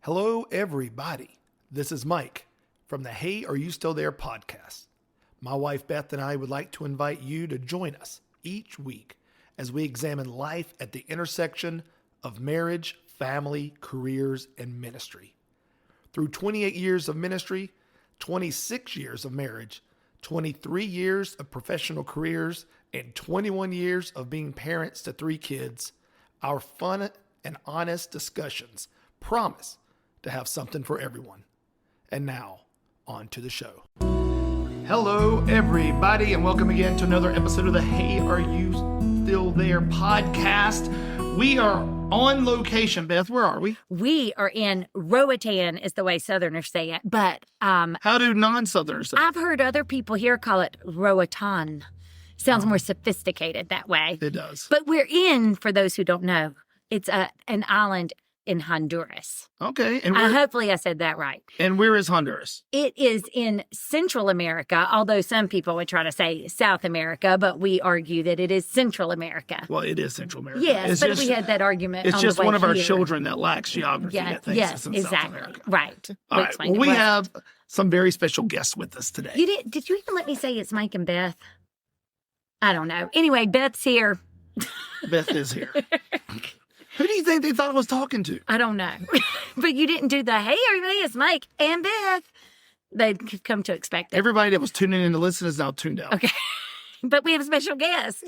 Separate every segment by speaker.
Speaker 1: Hello, everybody. This is Mike from the Hey, Are You Still There podcast. My wife Beth and I would like to invite you to join us each week as we examine life at the intersection of marriage, family, careers, and ministry. Through 28 years of ministry, 26 years of marriage, 23 years of professional careers, and 21 years of being parents to 3 kids, our fun and honest discussions promise to have something for everyone. And now, on to the show. Hello, everybody, and welcome again to another episode of the Hey, Are You Still There podcast. We are on location. Beth, where are we?
Speaker 2: We are in Roatan, is the way Southerners say it. But
Speaker 1: how do non-Southerners say it?
Speaker 2: I've heard other people here call it Roatán. Sounds more sophisticated that way.
Speaker 1: It does.
Speaker 2: But we're in, for those who don't know, it's an island in Honduras.
Speaker 1: Okay. And
Speaker 2: hopefully I said that right.
Speaker 1: And where is Honduras?
Speaker 2: It is in Central America, although some people would try to say South America, but we argue that it is Central America.
Speaker 1: Well, it is Central America.
Speaker 2: Yes, we had that argument.
Speaker 1: It's
Speaker 2: on
Speaker 1: just
Speaker 2: the way
Speaker 1: one of our
Speaker 2: here.
Speaker 1: children that lacks geography.
Speaker 2: Yeah,
Speaker 1: that thinks
Speaker 2: yes,
Speaker 1: it's in
Speaker 2: exactly.
Speaker 1: South America.
Speaker 2: Right.
Speaker 1: All right. Well, we have some very special guests with us today.
Speaker 2: Did you even let me say it's Mike and Beth? I don't know. Anyway, Beth's here.
Speaker 1: Beth is here. Who do you think they thought I was talking to?
Speaker 2: I don't know. But you didn't do the, hey, everybody, it's Mike and Beth. They'd come to expect it.
Speaker 1: Everybody that was tuning in to listen is now tuned out.
Speaker 2: Okay. But we have a special guest.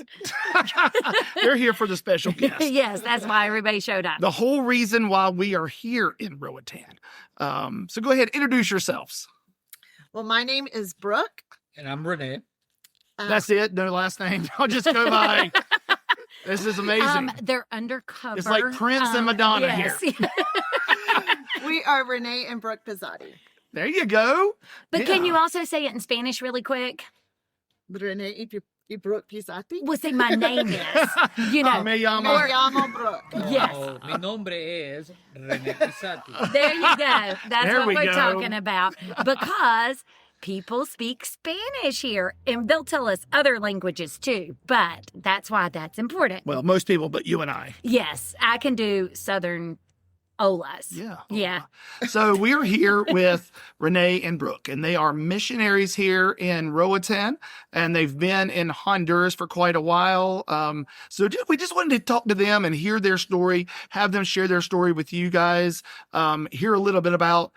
Speaker 1: They're here for the special guest.
Speaker 2: Yes, that's why everybody showed up.
Speaker 1: The whole reason why we are here in Roatan. So go ahead, introduce yourselves.
Speaker 3: Well, my name is Brooke.
Speaker 4: And I'm Renee.
Speaker 1: That's it? No last name? I'll just go by. This is amazing.
Speaker 2: They're undercover.
Speaker 1: It's like Prince and Madonna
Speaker 2: yes.
Speaker 1: here.
Speaker 3: We are Renee and Brooke Pizzotti.
Speaker 1: There you go.
Speaker 2: But can you also say it in Spanish really quick?
Speaker 3: Renee y Brooke Pizzotti.
Speaker 2: Well, say my name is. You know.
Speaker 1: Me llamo.
Speaker 3: Me llamo Brooke.
Speaker 2: Yes.
Speaker 4: Oh, mi nombre es René Pisati.
Speaker 2: There you go. That's
Speaker 1: There
Speaker 2: what
Speaker 1: we
Speaker 2: we're
Speaker 1: go.
Speaker 2: talking about. Because people speak Spanish here, and they'll tell us other languages too. But that's why that's important.
Speaker 1: Well, most people, but you and I.
Speaker 2: Yes, I can do Southern Olas.
Speaker 1: Yeah.
Speaker 2: Yeah.
Speaker 1: So we're here with Renee and Brooke, and they are missionaries here in Roatan, and they've been in Honduras for quite a while. We just wanted to talk to them and hear their story, have them share their story with you guys, hear a little bit about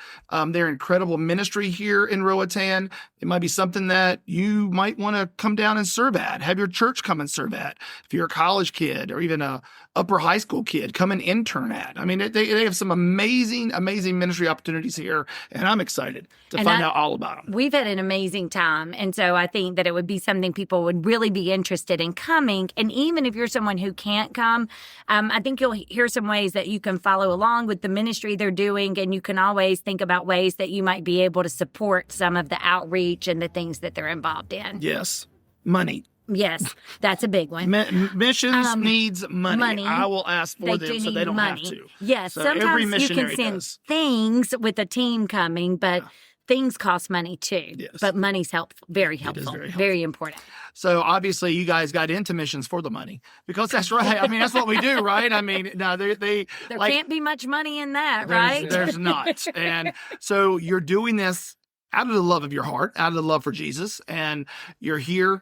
Speaker 1: their incredible ministry here in Roatan. It might be something that you might want to come down and serve at, have your church come and serve at. If you're a college kid or even a upper high school kid, come and intern at. I mean, they have some amazing ministry opportunities here, and I'm excited to find out all about them.
Speaker 2: We've had an amazing time, and so I think that it would be something people would really be interested in coming. And even if you're someone who can't come, I think you'll hear some ways that you can follow along with the ministry they're doing, and you can always think about ways that you might be able to support some of the outreach and the things that they're involved in.
Speaker 1: Yes. Money.
Speaker 2: Yes, that's a big one.
Speaker 1: Missions needs money. I will ask for them so they don't have to.
Speaker 2: Yes,
Speaker 1: so
Speaker 2: sometimes
Speaker 1: every
Speaker 2: you
Speaker 1: missionary
Speaker 2: can send
Speaker 1: does.
Speaker 2: things with a team coming, but things cost money too.
Speaker 1: Yes.
Speaker 2: But money's helpful, very helpful, very important.
Speaker 1: So obviously you guys got into missions for the money, because that's right. I mean, that's what we do, right? I mean, no, there
Speaker 2: can't be much money in that, right?
Speaker 1: There's not. And so you're doing this out of the love of your heart, out of the love for Jesus, and you're here.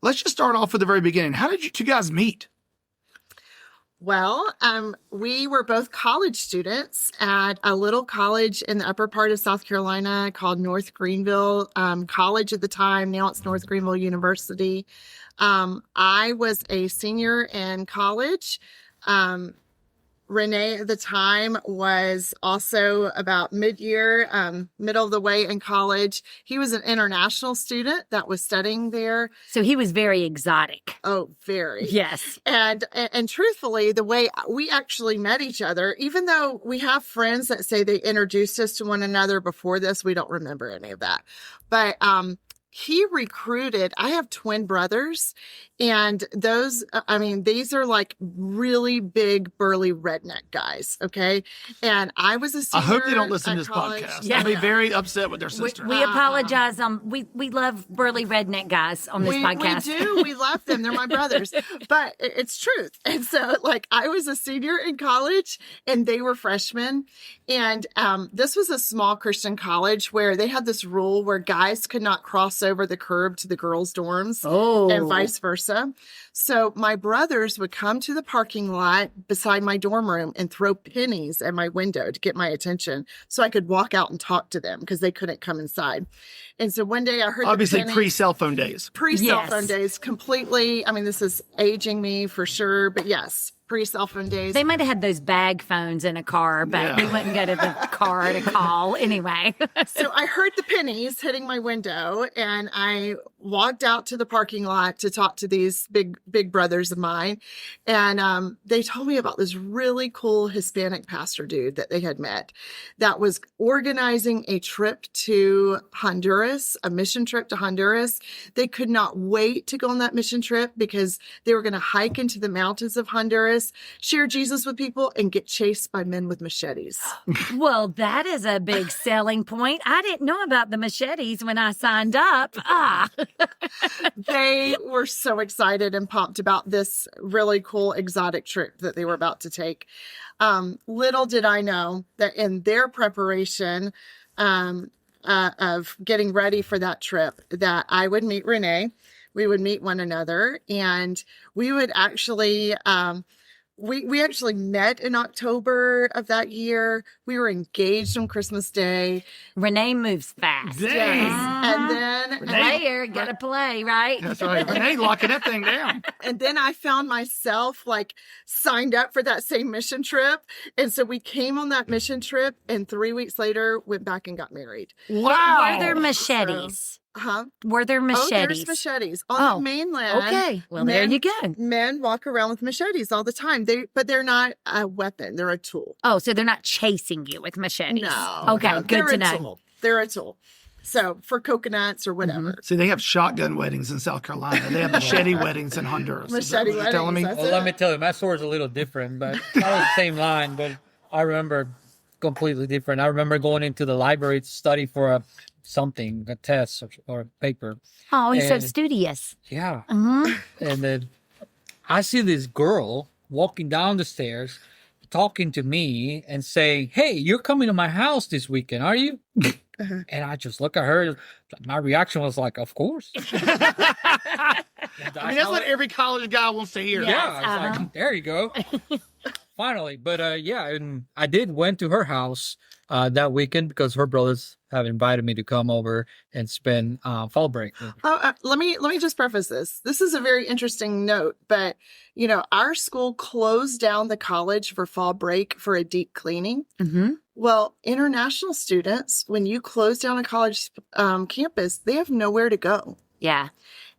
Speaker 1: Let's just start off with the very beginning. How did you two guys meet?
Speaker 3: Well, we were both college students at a little college in the upper part of South Carolina called North Greenville College at the time. Now it's North Greenville University. I was a senior in college. Renee at the time was also about mid-year, middle of the way in college. He was an international student that was studying there.
Speaker 2: So he was very exotic.
Speaker 3: Oh, very.
Speaker 2: Yes.
Speaker 3: And truthfully, the way we actually met each other, even though we have friends that say they introduced us to one another before this, we don't remember any of that. But he recruited, I have twin brothers, and those, I mean, these are like really big, burly redneck guys. Okay. And I was a
Speaker 1: I
Speaker 3: senior
Speaker 1: hope they don't listen
Speaker 3: at
Speaker 1: to this
Speaker 3: college.
Speaker 1: podcast.
Speaker 2: Yeah.
Speaker 1: They'll be very upset with their
Speaker 2: We,
Speaker 1: sister.
Speaker 2: we apologize. We love burly redneck guys on this podcast.
Speaker 3: We do. We love them. They're my brothers. But it's truth. And so, like, I was a senior in college and they were freshmen. And this was a small Christian college where they had this rule where guys could not cross over the curb to the girls' dorms and vice versa. So my brothers would come to the parking lot beside my dorm room and throw pennies at my window to get my attention so I could walk out and talk to them because they couldn't come inside. And so one day I heard
Speaker 1: Obviously,
Speaker 3: the pennies,
Speaker 1: pre-cell phone days.
Speaker 3: pre-cell phone
Speaker 2: Yes.
Speaker 3: days, completely. I mean, this is aging me for sure, but yes, pre-cell phone days.
Speaker 2: They might have had those bag phones in a car, but
Speaker 1: Yeah.
Speaker 2: we wouldn't go to the car to call anyway.
Speaker 3: So I heard the pennies hitting my window and I walked out to the parking lot to talk to these big brothers of mine. And they told me about this really cool Hispanic pastor dude that they had met that was organizing a trip to Honduras, a mission trip to Honduras. They could not wait to go on that mission trip because they were going to hike into the mountains of Honduras, share Jesus with people, and get chased by men with machetes.
Speaker 2: Well, that is a big selling point. I didn't know about the machetes when I signed up.
Speaker 3: They were so excited and pumped about this really cool exotic trip that they were about to take. Little did I know that in their preparation of getting ready for that trip, that I would meet Renee, we would meet one another, and we would actually we actually met in October of that year. We were engaged on Christmas Day.
Speaker 2: Renee moves fast.
Speaker 1: Dang.
Speaker 3: And then
Speaker 2: Player, gotta play, right?
Speaker 1: That's right. Renee locking that thing down.
Speaker 3: And then I found myself like signed up for that same mission trip. And so we came on that mission trip and 3 weeks later went back and got married.
Speaker 1: Wow.
Speaker 2: Were there machetes?
Speaker 3: Huh?
Speaker 2: Were there
Speaker 3: Oh,
Speaker 2: machetes?
Speaker 3: there's machetes. On the mainland.
Speaker 2: Okay. Well, there you go.
Speaker 3: Men walk around with machetes all the time. But they're not a weapon. They're a tool.
Speaker 2: Oh, so they're not chasing you with machetes?
Speaker 3: No.
Speaker 2: Okay,
Speaker 3: no,
Speaker 2: good
Speaker 3: they're
Speaker 2: to
Speaker 3: a
Speaker 2: know.
Speaker 3: tool. They're a tool. So for coconuts or whatever.
Speaker 1: See, they have shotgun weddings in South Carolina. They have machete weddings in Honduras. Is that
Speaker 3: Machete
Speaker 1: what you're telling me?
Speaker 3: weddings,
Speaker 4: Well, let me tell you, my story's a little different, but not the same line. But I remember completely different. I remember going into the library to study for a test or a paper.
Speaker 2: Oh, he's so
Speaker 4: And-
Speaker 2: studious.
Speaker 4: Yeah.
Speaker 2: Mm-hmm.
Speaker 4: And then I see this girl walking down the stairs, talking to me and saying, "Hey, you're coming to my house this weekend, are you?" And I just look at her. My reaction was like, "Of course."
Speaker 1: I mean, that's what every college guy wants to hear.
Speaker 2: Yeah.
Speaker 4: Yeah, it's like, there you go. Finally, but yeah, and I went to her house that weekend because her brothers have invited me to come over and spend fall break.
Speaker 3: Let me just preface this. This is a very interesting note, but our school closed down the college for fall break for a deep cleaning.
Speaker 2: Mm-hmm.
Speaker 3: Well, international students, when you close down a college campus, they have nowhere to go.
Speaker 2: Yeah.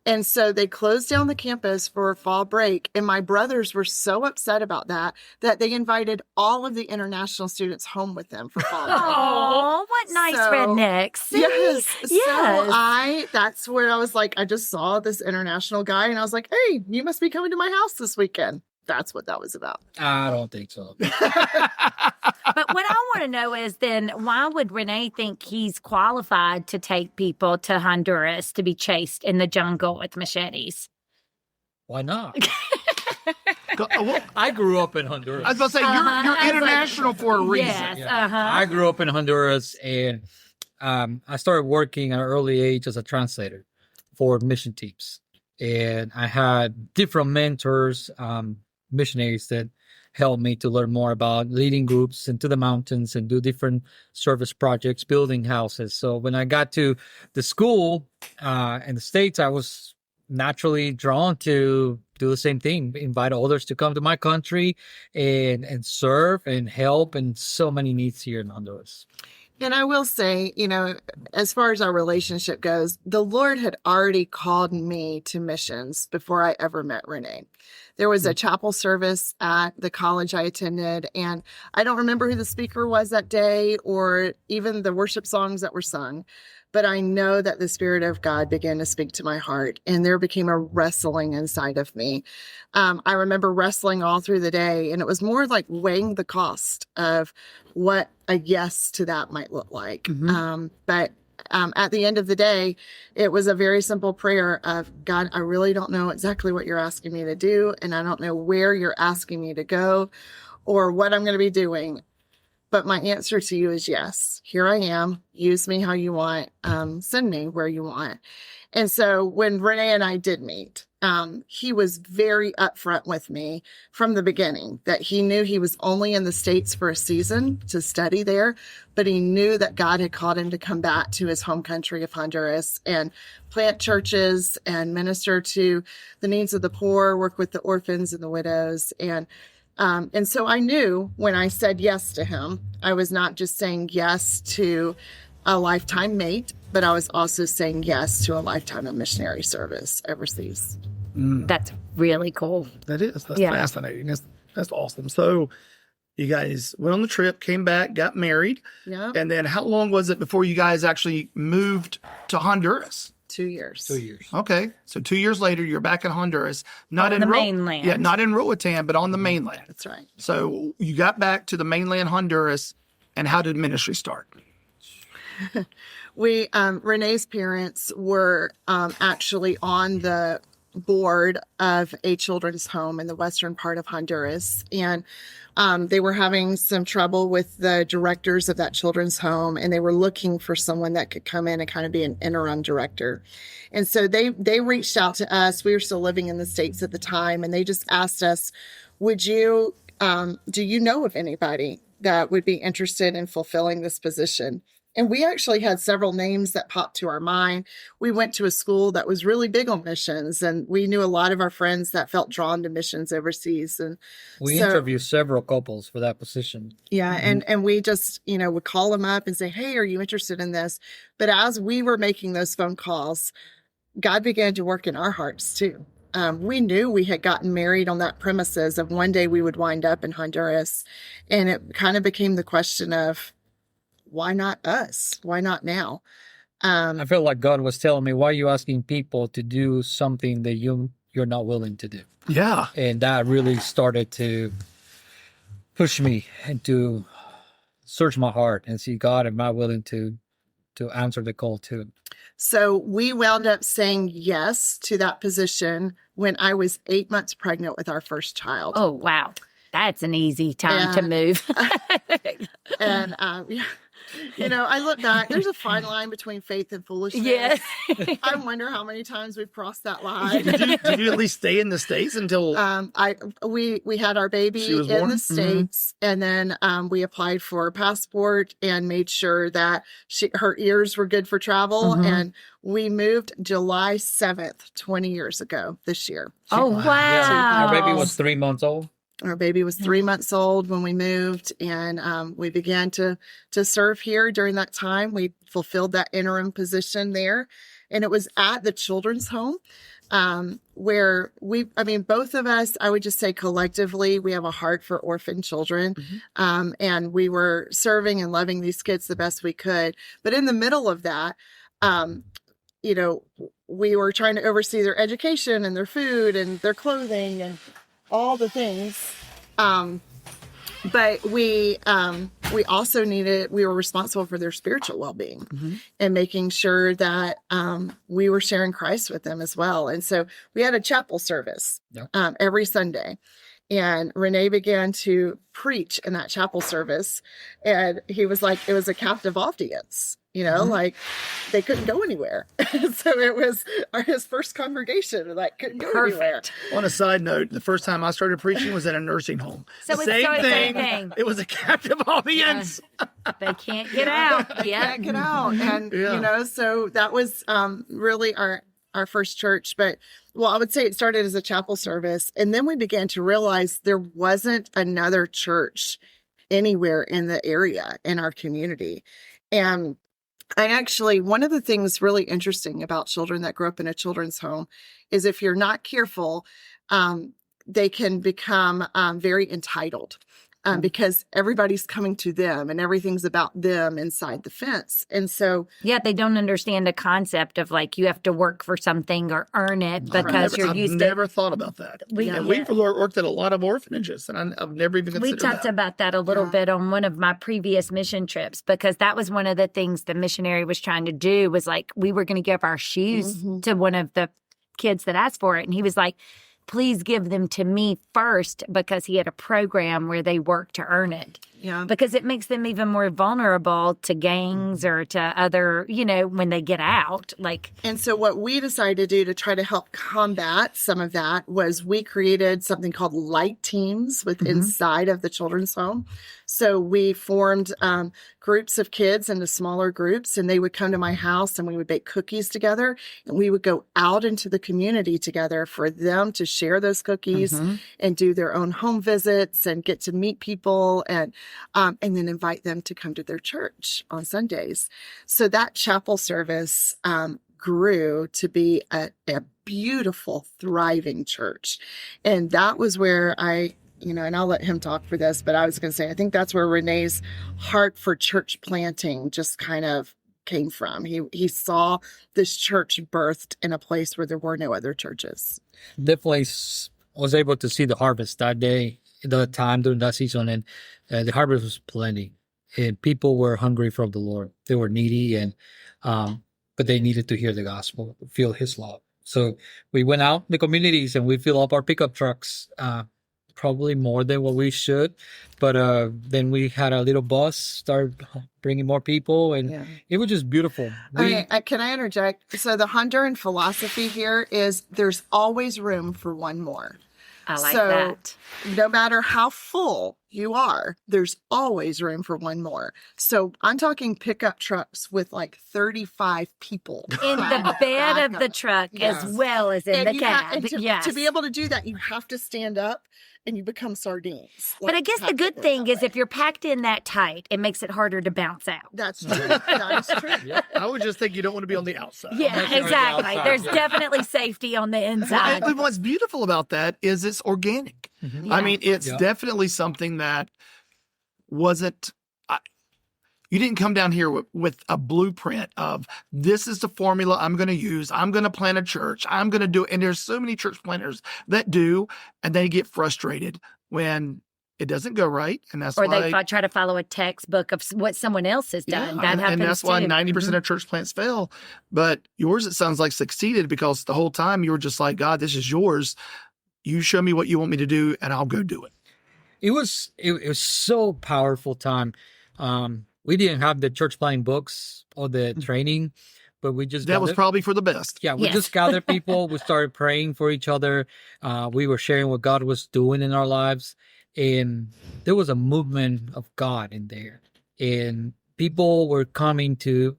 Speaker 3: And so they closed down the campus for fall break. And my brothers were so upset about that they invited all of the international students home with them for fall break.
Speaker 2: Oh, what nice
Speaker 3: So-
Speaker 2: rednecks. See?
Speaker 3: Yes.
Speaker 2: Yes.
Speaker 3: So that's where I was like, I just saw this international guy and I was like, hey, you must be coming to my house this weekend. That's what that was about.
Speaker 4: I don't think so.
Speaker 2: But what I want to know is then why would Renee think he's qualified to take people to Honduras to be chased in the jungle with machetes?
Speaker 4: Why not?
Speaker 1: Well,
Speaker 4: I grew up in Honduras.
Speaker 1: I was about to say,
Speaker 2: I
Speaker 1: you're
Speaker 2: was like,
Speaker 1: international for a reason.
Speaker 2: Yes.
Speaker 4: Yeah.
Speaker 2: Uh-huh.
Speaker 4: I grew up in Honduras, and I started working at an early age as a translator for mission teams. And I had different mentors, missionaries that helped me to learn more about leading groups into the mountains and do different service projects, building houses. So when I got to the school in the States, I was naturally drawn to do the same thing, invite others to come to my country and serve and help, and so many needs here in Honduras.
Speaker 3: And I will say, as far as our relationship goes, the Lord had already called me to missions before I ever met Renee. There was a chapel service at the college I attended, and I don't remember who the speaker was that day or even the worship songs that were sung. But I know that the Spirit of God began to speak to my heart, and there became a wrestling inside of me. I remember wrestling all through the day, and it was more like weighing the cost of what a yes to that might look like. But at the end of the day, it was a very simple prayer of, God, I really don't know exactly what you're asking me to do, and I don't know where you're asking me to go or what I'm going to be doing. But my answer to you is yes. Here I am. Use me how you want. Send me where you want. And so when Renee and I did meet, he was very upfront with me from the beginning that he knew he was only in the States for a season to study there, but he knew that God had called him to come back to his home country of Honduras and plant churches and minister to the needs of the poor, work with the orphans and the widows. And so I knew when I said yes to him, I was not just saying yes to a lifetime mate, but I was also saying yes to a lifetime of missionary service overseas.
Speaker 2: That's really cool.
Speaker 1: That is. That's fascinating. That's awesome. So you guys went on the trip, came back, got married.
Speaker 3: Yeah.
Speaker 1: And then how long was it before you guys actually moved to Honduras?
Speaker 3: 2 years.
Speaker 4: 2 years.
Speaker 1: Okay. So 2 years later, you're back in Honduras. Not
Speaker 2: On
Speaker 1: in
Speaker 2: the mainland.
Speaker 1: Yeah, not in Roatan, but on the mainland.
Speaker 3: That's right.
Speaker 1: So you got back to the mainland Honduras, and how did ministry start?
Speaker 3: Renee's parents were actually on the board of a children's home in the western part of Honduras. And they were having some trouble with the directors of that children's home, and they were looking for someone that could come in and kind of be an interim director. And so they reached out to us. We were still living in the States at the time, and they just asked us, would you, do you know of anybody that would be interested in fulfilling this position? And we actually had several names that popped to our mind. We went to a school that was really big on missions, and we knew a lot of our friends that felt drawn to missions overseas. And
Speaker 4: we interviewed several couples for that position.
Speaker 3: Yeah. And we just, would call them up and say, hey, are you interested in this? But as we were making those phone calls, God began to work in our hearts too. We knew we had gotten married on that premises of one day we would wind up in Honduras. And it kind of became the question of, why not us? Why not now?
Speaker 4: I feel like God was telling me, why are you asking people to do something that you're not willing to do?
Speaker 1: Yeah.
Speaker 4: And that really started to push me and to search my heart and see, God, am I willing to answer the call too?
Speaker 3: So we wound up saying yes to that position when I was 8 months pregnant with our first child.
Speaker 2: Oh, wow. That's an easy time to move.
Speaker 3: And, I look back, there's a fine line between faith and foolishness.
Speaker 2: Yes.
Speaker 3: I wonder how many times we've crossed that line.
Speaker 1: Did you at least stay in the States until
Speaker 3: we had our baby in
Speaker 1: born?
Speaker 3: the States, and then we applied for a passport and made sure that her ears were good for travel. And we moved July 7th, 20 years ago this year.
Speaker 2: Oh, wow.
Speaker 4: Yeah, our baby was 3 months old.
Speaker 3: Our baby was 3 months old when we moved, and we began to serve here during that time. We fulfilled that interim position there, and it was at the children's home where both of us, I would just say collectively, we have a heart for orphan children, and we were serving and loving these kids the best we could. But in the middle of that, we were trying to oversee their education and their food and their clothing and all the things. But we also we were responsible for their spiritual well-being and making sure that we were sharing Christ with them as well. And so we had a chapel service every Sunday. And Renee began to preach in that chapel service. And he was like, it was a captive audience, like they couldn't go anywhere. So it was his first congregation, couldn't go anywhere.
Speaker 1: On a side note, the first time I started preaching was in a nursing home.
Speaker 2: So it's
Speaker 1: Same
Speaker 2: the same thing.
Speaker 1: It was a captive audience.
Speaker 2: They can't get out.
Speaker 3: They can't get out. And, so that was really our first church. But, I would say it started as a chapel service. And then we began to realize there wasn't another church anywhere in the area, in our community. And one of the things really interesting about children that grow up in a children's home is if you're not careful, they can become very entitled. because everybody's coming to them and everything's about them inside the fence. And so,
Speaker 2: Yeah, they don't understand the concept of like you have to work for something or earn it because you're
Speaker 1: I've
Speaker 2: used
Speaker 1: never thought about that. And we've worked at a lot of orphanages, and I've never even
Speaker 2: We
Speaker 1: considered
Speaker 2: talked
Speaker 1: that.
Speaker 2: about that a little bit on one of my previous mission trips because that was one of the things the missionary was trying to do was like we were going to give our shoes to one of the kids that asked for it. And he was like, please give them to me first because he had a program where they work to earn it.
Speaker 3: yeah.
Speaker 2: Because it makes them even more vulnerable to gangs or to other, when they get out. Like,
Speaker 3: And so what we decided to do to try to help combat some of that was we created something called light teams with inside of the children's home. So we formed groups of kids into smaller groups, and they would come to my house and we would bake cookies together, and we would go out into the community together for them to share those cookies and do their own home visits and get to meet people and then invite them to come to their church on Sundays. So that chapel service grew to be a beautiful, thriving church. And that was where and I'll let him talk for this, but I was going to say, I think that's where Renee's heart for church planting just kind of came from. He saw this church birthed in a place where there were no other churches.
Speaker 4: Definitely was able to see the harvest that day, the time during that season, and the harvest was plenty, and people were hungry from the Lord. They were needy, and but they needed to hear the gospel, feel His love. So we went out in the communities and we filled up our pickup trucks, probably more than what we should, but then we had a little bus start bringing more people, and it was just beautiful.
Speaker 3: Can I interject? So the Honduran philosophy here is there's always room for one more.
Speaker 2: I like that.
Speaker 3: No matter how full you are, there's always room for one more. So I'm talking pickup trucks with like 35 people
Speaker 2: In the bed of the truck as well as in the cab.
Speaker 3: To be able to do that, you have to stand up and you become sardines.
Speaker 2: But I guess the good thing is if you're packed in that tight, it makes it harder to bounce out.
Speaker 3: That's true. That is true.
Speaker 1: Yeah. I would just think you don't want to be on the outside.
Speaker 2: Yeah, exactly. There's definitely safety on the inside.
Speaker 1: And what's beautiful about that is it's organic. I mean, it's definitely something that wasn't. You didn't come down here with a blueprint of this is the formula I'm going to use. I'm going to plant a church. I'm going to do it. And there's so many church planters that do, and they get frustrated when it doesn't go right. And that's
Speaker 2: or
Speaker 1: why
Speaker 2: they try to follow a textbook of what someone else has done. That happens
Speaker 1: and that's why
Speaker 2: too.
Speaker 1: 90% of church plants fail. But yours, it sounds like, succeeded because the whole time you were just like, God, this is yours. You show me what you want me to do, and I'll go do it.
Speaker 4: It was so powerful time. We didn't have the church planting books or the training, but we just
Speaker 1: that was probably for the best.
Speaker 4: Yeah, we just gathered people. We started praying for each other. We were sharing what God was doing in our lives, and there was a movement of God in there, and people were coming to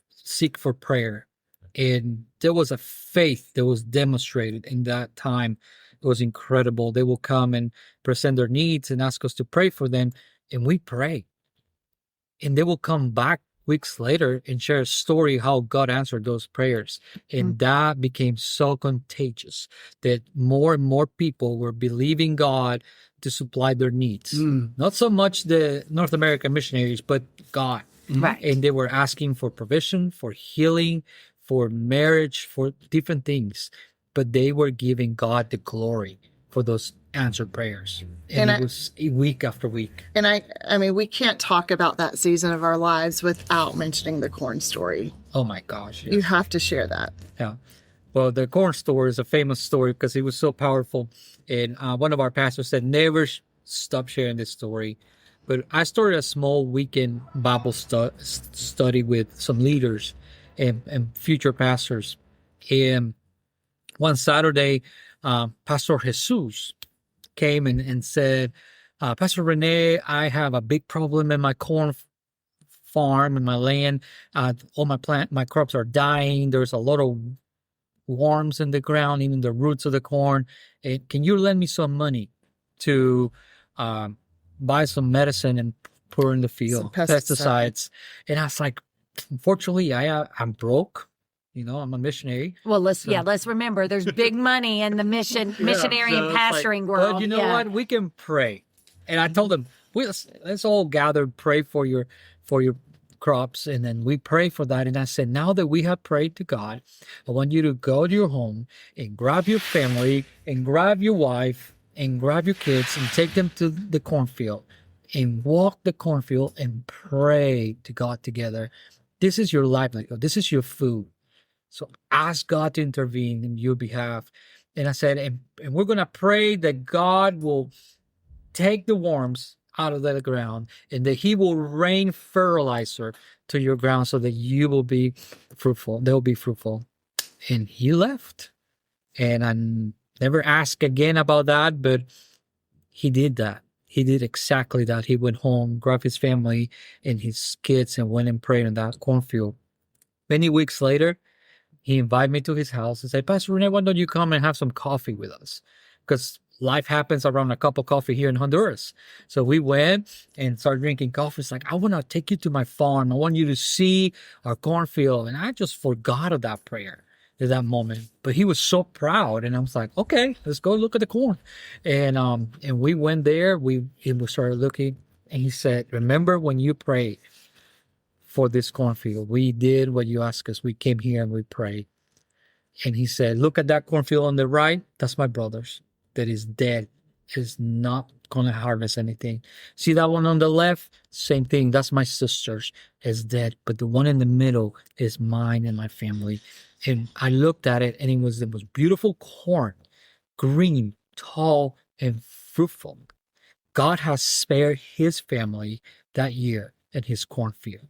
Speaker 4: seek for prayer, and there was a faith that was demonstrated in that time. It was incredible. They will come and present their needs and ask us to pray for them, and we pray. And they will come back weeks later and share a story how God answered those prayers. And that became so contagious that more and more people were believing God to supply their needs. Not so much the North American missionaries, but God.
Speaker 2: Right.
Speaker 4: And they were asking for provision, for healing, for marriage, for different things. But they were giving God the glory for those answered prayers. And it was week after week.
Speaker 3: And I mean, we can't talk about that season of our lives without mentioning the corn story.
Speaker 4: Oh my gosh. Yes.
Speaker 3: You have to share that.
Speaker 4: Yeah. Well, the corn story is a famous story because it was so powerful. And one of our pastors said, never stop sharing this story. But I started a small weekend Bible study with some leaders and future pastors. And one Saturday, Pastor Jesus came and said, Pastor Renee, I have a big problem in my corn farm and my land. All my crops are dying. There's a lot of worms in the ground, even the roots of the corn. Can you lend me some money to buy some medicine and put in the field, pesticides? And I was like, unfortunately, I'm broke. I'm a missionary.
Speaker 2: Well, let's remember there's big money in the missionary and pastoring world.
Speaker 4: But you know what? We can pray. And I told them, let's all gather, pray for your crops. And then we pray for that. And I said, now that we have prayed to God, I want you to go to your home and grab your family and grab your wife and grab your kids and take them to the cornfield and walk the cornfield and pray to God together. This is your livelihood. This is your food. So ask God to intervene in your behalf. And I said, and we're going to pray that God will take the worms out of the ground and that he will rain fertilizer to your ground so that you will be fruitful. They'll be fruitful. And he left. And I never asked again about that, but he did that. He did exactly that. He went home, grabbed his family and his kids and went and prayed in that cornfield. Many weeks later, he invited me to his house and said, Pastor Renee, why don't you come and have some coffee with us? Because life happens around a cup of coffee here in Honduras. So we went and started drinking coffee. It's like, I want to take you to my farm. I want you to see our cornfield. And I just forgot of that prayer at that moment. But he was so proud. And I was like, okay, let's go look at the corn. And we went there. We started looking. And he said, remember when you prayed for this cornfield? We did what you asked us. We came here and we prayed. And he said, look at that cornfield on the right. That's my brother's. That is dead, is not going to harvest anything. See that one on the left? Same thing. That's my sister's, is dead. But the one in the middle is mine and my family. And I looked at it and it was the most beautiful corn, green, tall, and fruitful. God has spared his family that year at his cornfield.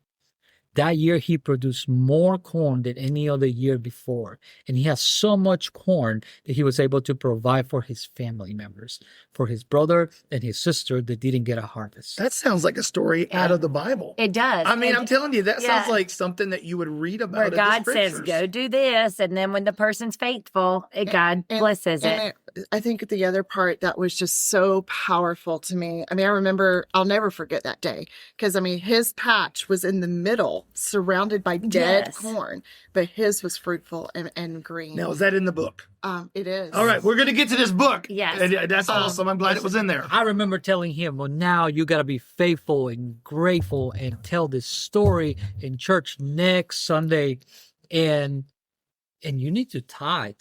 Speaker 4: That year, he produced more corn than any other year before. And he has so much corn that he was able to provide for his family members, for his brother and his sister that didn't get a harvest.
Speaker 1: That sounds like a story out of the Bible.
Speaker 2: It does.
Speaker 1: I mean, I'm telling you, that sounds like something that you would read about.
Speaker 2: Where God says, go do this. And then when the person's faithful, God blesses it.
Speaker 3: I think the other part that was just so powerful to me. I mean, I remember, I'll never forget that day because, I mean, his patch was in the middle, surrounded by dead corn, but his was fruitful and green.
Speaker 1: Now, is that in the book?
Speaker 3: It is.
Speaker 1: All right, we're going to get to this book.
Speaker 2: Yes.
Speaker 1: And that's awesome. I'm glad it was in there.
Speaker 4: I remember telling him, well, now you got to be faithful and grateful and tell this story in church next Sunday. And you need to tithe.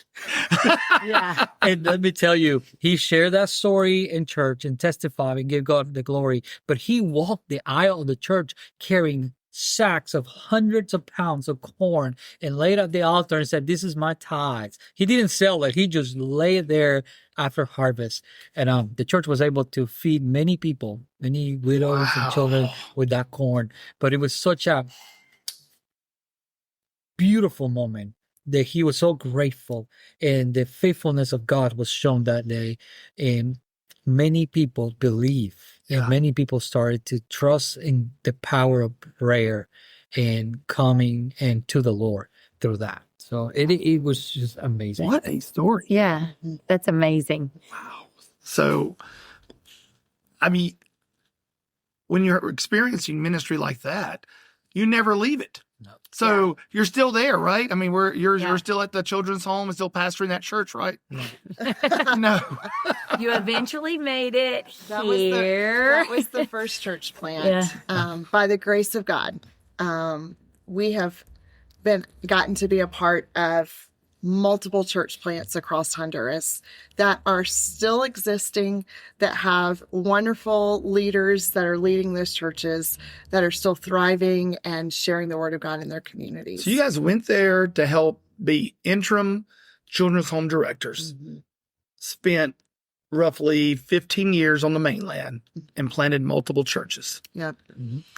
Speaker 2: Yeah.
Speaker 4: And let me tell you, he shared that story in church and testified and gave God the glory. But he walked the aisle of the church carrying sacks of hundreds of pounds of corn and laid at the altar and said, this is my tithes. He didn't sell it. He just lay it there after harvest. And the church was able to feed many people, many widows and children with that corn. But it was such a beautiful moment that he was so grateful, and the faithfulness of God was shown that day. And many people believe, and many people started to trust in the power of prayer and coming and to the Lord through that. So it was just amazing.
Speaker 1: What a story.
Speaker 2: Yeah, that's amazing.
Speaker 1: Wow. So, I mean, when you're experiencing ministry like that, you never leave it.
Speaker 4: No.
Speaker 1: So you're still there, right? I mean, you're still at the children's home and still pastoring that church, right?
Speaker 4: No.
Speaker 1: No.
Speaker 2: You eventually made it
Speaker 3: That
Speaker 2: here.
Speaker 3: was the first church plant. By the grace of God, we have gotten to be a part of multiple church plants across Honduras that are still existing, that have wonderful leaders that are leading those churches, that are still thriving and sharing the word of God in their communities.
Speaker 1: So you guys went there to help be interim children's home directors, spent roughly 15 years on the mainland and planted multiple churches.
Speaker 3: Yep.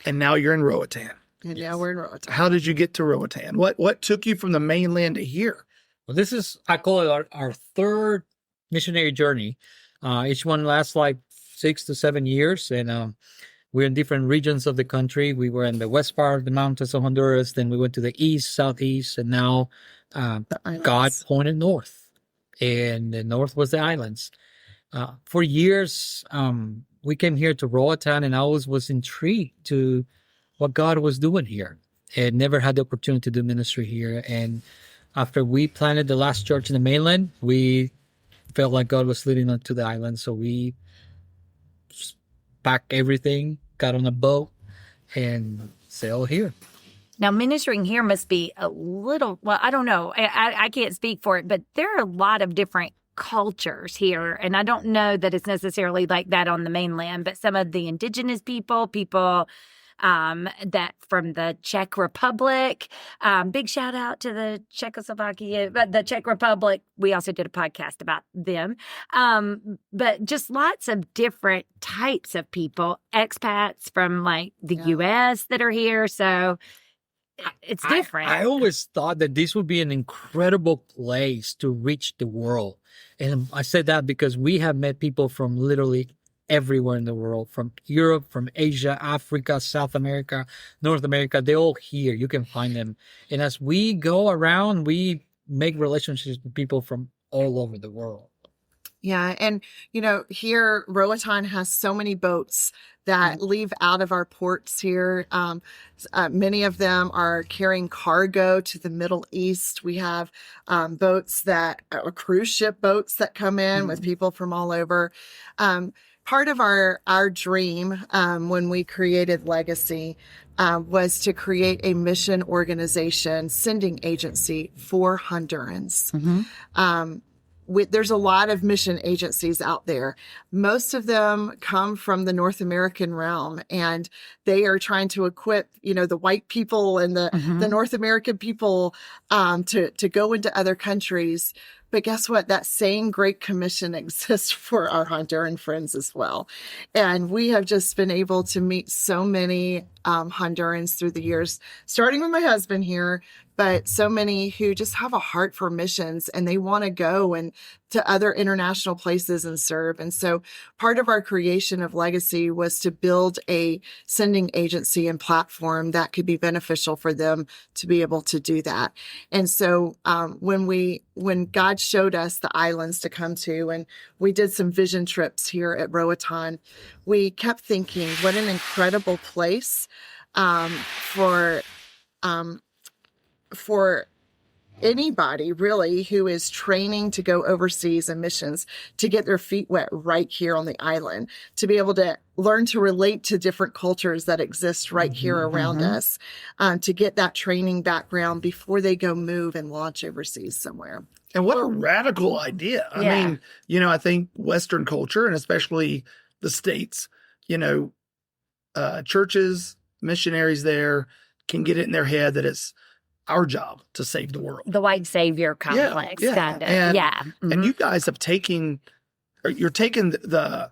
Speaker 1: And now you're in Roatan.
Speaker 3: And now we're in Roatan.
Speaker 1: How did you get to Roatan? What took you from the mainland to here?
Speaker 4: Well, this is, I call it our third missionary journey. Each one lasts like 6 to 7 years. And we're in different regions of the country. We were in the west part of the mountains of Honduras. Then we went to the east, southeast, and now God pointed north. And the north was the islands. For years, we came here to Roatan, and I always was intrigued to what God was doing here. And never had the opportunity to do ministry here. And after we planted the last church in the mainland, we felt like God was leading us to the island. So we packed everything, got on a boat, and sailed here.
Speaker 2: Now, ministering here must be a little, well, I don't know. I can't speak for it, but there are a lot of different cultures here. And I don't know that it's necessarily like that on the mainland, but some of the indigenous people that from the Czech Republic, big shout out to the Czechoslovakia, but the Czech Republic, we also did a podcast about them. But just lots of different types of people, expats from like the US that are here. So it's different.
Speaker 4: I always thought that this would be an incredible place to reach the world. And I said that because we have met people from literally everywhere in the world, from Europe, from Asia, Africa, South America, North America. They're all here. You can find them. And as we go around, we make relationships with people from all over the world.
Speaker 3: Yeah. And, here, Roatan has so many boats that leave out of our ports here. Many of them are carrying cargo to the Middle East. We have boats that are cruise ship boats that come in with people from all over. Part of our dream when we created Legacy was to create a mission organization, sending agency for Hondurans. There's a lot of mission agencies out there. Most of them come from the North American realm, and they are trying to equip, the white people and the North American people to go into other countries. But guess what? That same Great Commission exists for our Honduran friends as well. And we have just been able to meet so many Hondurans through the years, starting with my husband here, but so many who just have a heart for missions and they want to go and to other international places and serve. And so part of our creation of Legacy was to build a sending agency and platform that could be beneficial for them to be able to do that. And so when God showed us the islands to come to, and we did some vision trips here at Roatan, we kept thinking, what an incredible place for anybody really who is training to go overseas in missions to get their feet wet right here on the island, to be able to learn to relate to different cultures that exist right here around us, to get that training background before they go move and launch overseas somewhere.
Speaker 1: And what a radical idea. I mean, I think Western culture, and especially the States, churches, missionaries there can get it in their head that it's our job to save the world.
Speaker 2: The white savior complex, kind of.
Speaker 1: And you guys have you're taking the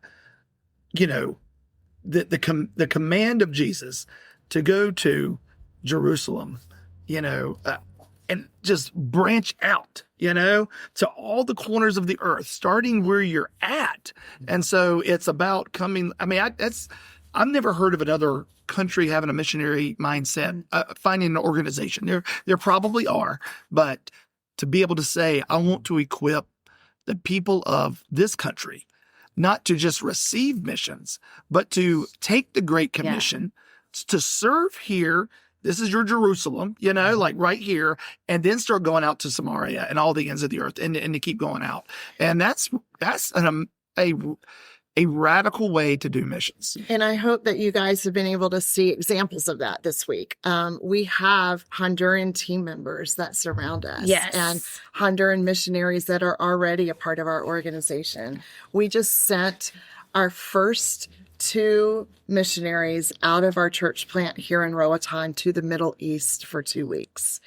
Speaker 1: command of Jesus to go to Jerusalem, and just branch out, to all the corners of the earth, starting where you're at. And so it's about coming. I mean, I've never heard of another country having a missionary mindset, finding an organization. There probably are, but to be able to say, I want to equip the people of this country, not to just receive missions, but to take the Great Commission to serve here. This is your Jerusalem, like right here, and then start going out to Samaria and all the ends of the earth, and to keep going out. And that's a radical way to do missions.
Speaker 3: And I hope that you guys have been able to see examples of that this week. We have Honduran team members that surround us, and Honduran missionaries that are already a part of our organization. We just sent our first 2 missionaries out of our church plant here in Roatan to the Middle East for 2 weeks.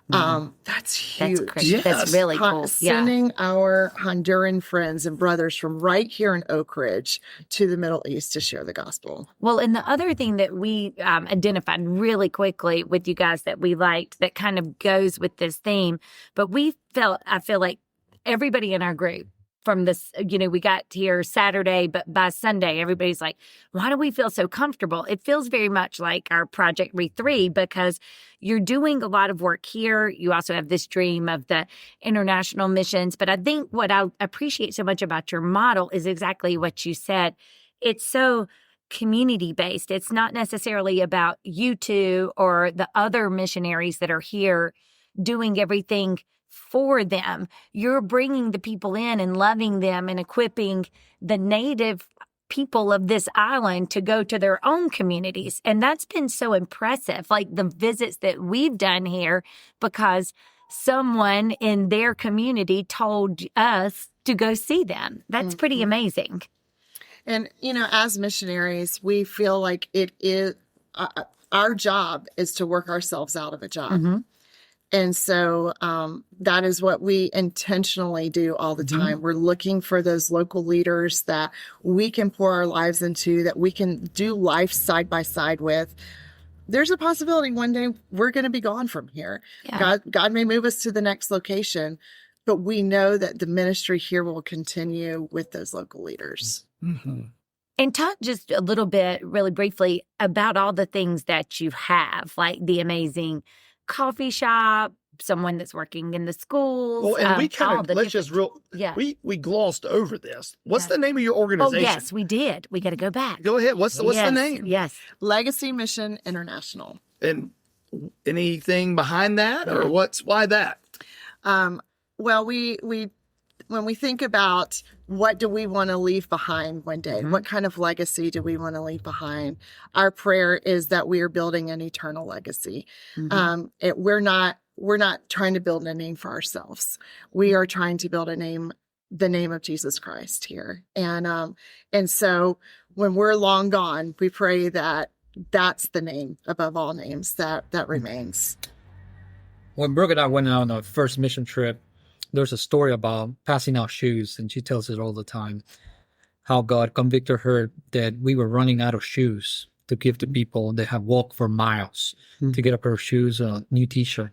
Speaker 3: That's huge.
Speaker 2: That's great. Yes. That's really cool.
Speaker 3: Sending our Honduran friends and brothers from right here in Oak Ridge to the Middle East to share the gospel.
Speaker 2: Well, and the other thing that we identified really quickly with you guys that we liked that kind of goes with this theme, but I feel like everybody in our group from this, we got here Saturday, but by Sunday, everybody's like, why do we feel so comfortable? It feels very much like our Project Re3 because you're doing a lot of work here. You also have this dream of the international missions. But I think what I appreciate so much about your model is exactly what you said. It's so community-based. It's not necessarily about you two or the other missionaries that are here doing everything for them. You're bringing the people in and loving them and equipping the native people of this island to go to their own communities. And that's been so impressive, like the visits that we've done here, because someone in their community told us to go see them. That's pretty amazing.
Speaker 3: And, as missionaries, we feel like it is our job is to work ourselves out of a job.
Speaker 2: Mm-hmm.
Speaker 3: And so that is what we intentionally do all the time. We're looking for those local leaders that we can pour our lives into, that we can do life side by side with. There's a possibility one day we're going to be gone from here.
Speaker 2: Yeah.
Speaker 3: God may move us to the next location, but we know that the ministry here will continue with those local leaders.
Speaker 1: Mm-hmm.
Speaker 2: And talk just a little bit, really briefly, about all the things that you have, like the amazing coffee shop, someone that's working in the schools.
Speaker 1: Well, and we kind of, let's just
Speaker 2: yeah.
Speaker 1: we glossed over this. What's the name of your organization?
Speaker 2: Oh, yes, we did. We got to go back.
Speaker 1: Go ahead. What's the name?
Speaker 2: Yes.
Speaker 3: Legacy Mission International.
Speaker 1: And anything behind that, or why that?
Speaker 3: Well, we when we think about what do we want to leave behind one day, what kind of legacy do we want to leave behind, our prayer is that we are building an eternal legacy. We're not trying to build a name for ourselves. We are trying to build the name of Jesus Christ here. And so when we're long gone, we pray that that's the name above all names that remains.
Speaker 4: When Brooke and I went on our first mission trip, there's a story about passing out shoes, and she tells it all the time, how God convicted her that we were running out of shoes to give to people that have walked for miles to get a pair of shoes, a new t-shirt.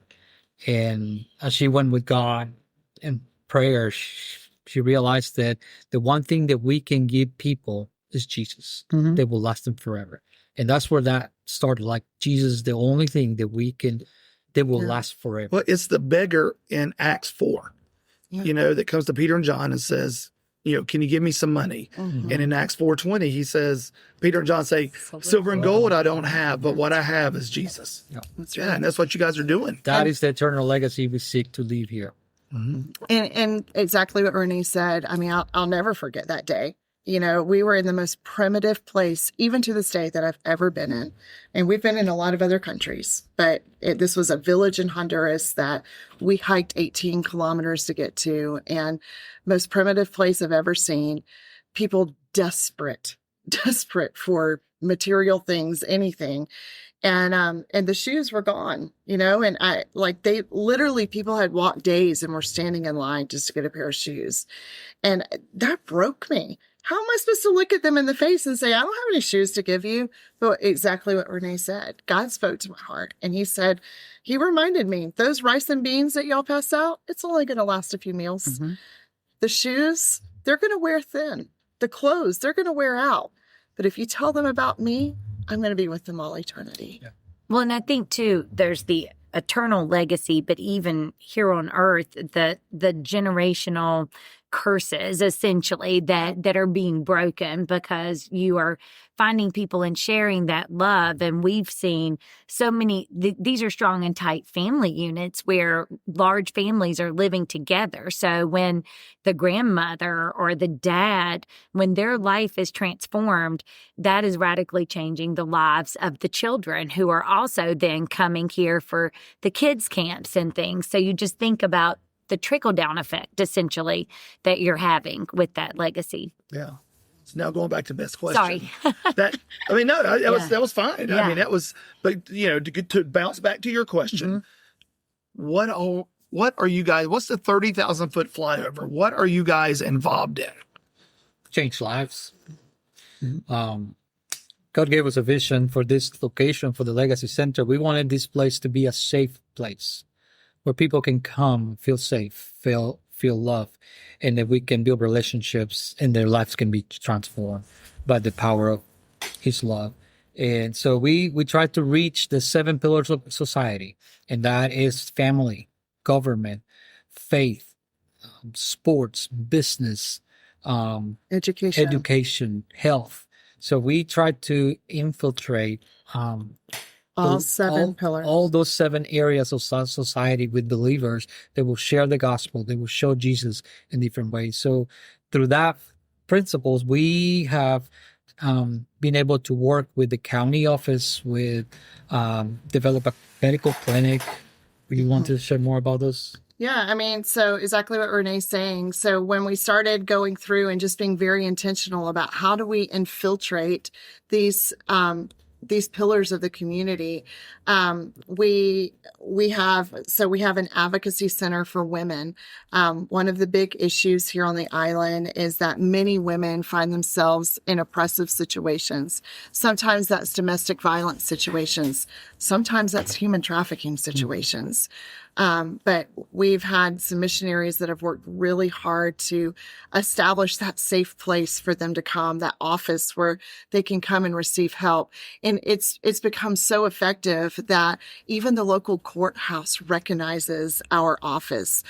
Speaker 4: And as she went with God in prayer, she realized that the one thing that we can give people is Jesus. That will last them forever. And that's where that started. Like, Jesus is the only thing that will last forever.
Speaker 1: Well, it's the beggar in Acts 4, that comes to Peter and John and says, can you give me some money? And in Acts 4:20, he says, Peter and John say, silver and gold I don't have, but what I have is Jesus. Yeah,
Speaker 3: that's right.
Speaker 1: And that's what you guys are doing.
Speaker 4: That is the eternal legacy we seek to leave here.
Speaker 3: And exactly what Renee said. I mean, I'll never forget that day. We were in the most primitive place, even to this day, that I've ever been in. And we've been in a lot of other countries, but this was a village in Honduras that we hiked 18 kilometers to get to, and most primitive place I've ever seen. People desperate for material things, anything. And the shoes were gone, and they literally, people had walked days and were standing in line just to get a pair of shoes. And that broke me. How am I supposed to look at them in the face and say, I don't have any shoes to give you? But exactly what Renee said. God spoke to my heart, and he reminded me, those rice and beans that y'all pass out, it's only going to last a few meals. The shoes, they're going to wear thin. The clothes, they're going to wear out. But if you tell them about me, I'm going to be with them all eternity. Yeah.
Speaker 2: Well, and I think, too, there's the eternal legacy, but even here on earth, the generational curses, essentially, that are being broken because you are finding people and sharing that love. And we've seen so many, these are strong and tight family units where large families are living together. So when the grandmother or the dad, when their life is transformed, that is radically changing the lives of the children who are also then coming here for the kids' camps and things. So you just think about the trickle-down effect, essentially, that you're having with that legacy.
Speaker 1: Yeah. So now going back to Beth's question.
Speaker 2: Sorry.
Speaker 1: that was fine. Yeah. I mean, that was, but to bounce back to your question, what are you guys, what's the 30,000 foot flyover? What are you guys involved in?
Speaker 4: Change lives. God gave us a vision for this location, for the Legacy Center. We wanted this place to be a safe place where people can come, feel safe, feel love, and that we can build relationships and their lives can be transformed by the power of His love. And so we try to reach the 7 pillars of society, and that is family, government, faith, sports, business, education, health. So we try to infiltrate
Speaker 3: all 7 pillars,
Speaker 4: all those 7 areas of society with believers that will share the gospel, they will show Jesus in different ways. So through that principals, we have been able to work with the county office with develop a medical clinic. You want to share more about those?
Speaker 3: Yeah, I mean, so exactly what Renee's saying. So when we started going through and just being very intentional about how do we infiltrate these pillars of the community, we have an advocacy center for women. One of the big issues here on the island is that many women find themselves in oppressive situations. Sometimes that's domestic violence situations. Sometimes that's human trafficking situations. But we've had some missionaries that have worked really hard to establish that safe place for them to come, that office where they can come and receive help. And it's become so effective that even the local courthouse recognizes our office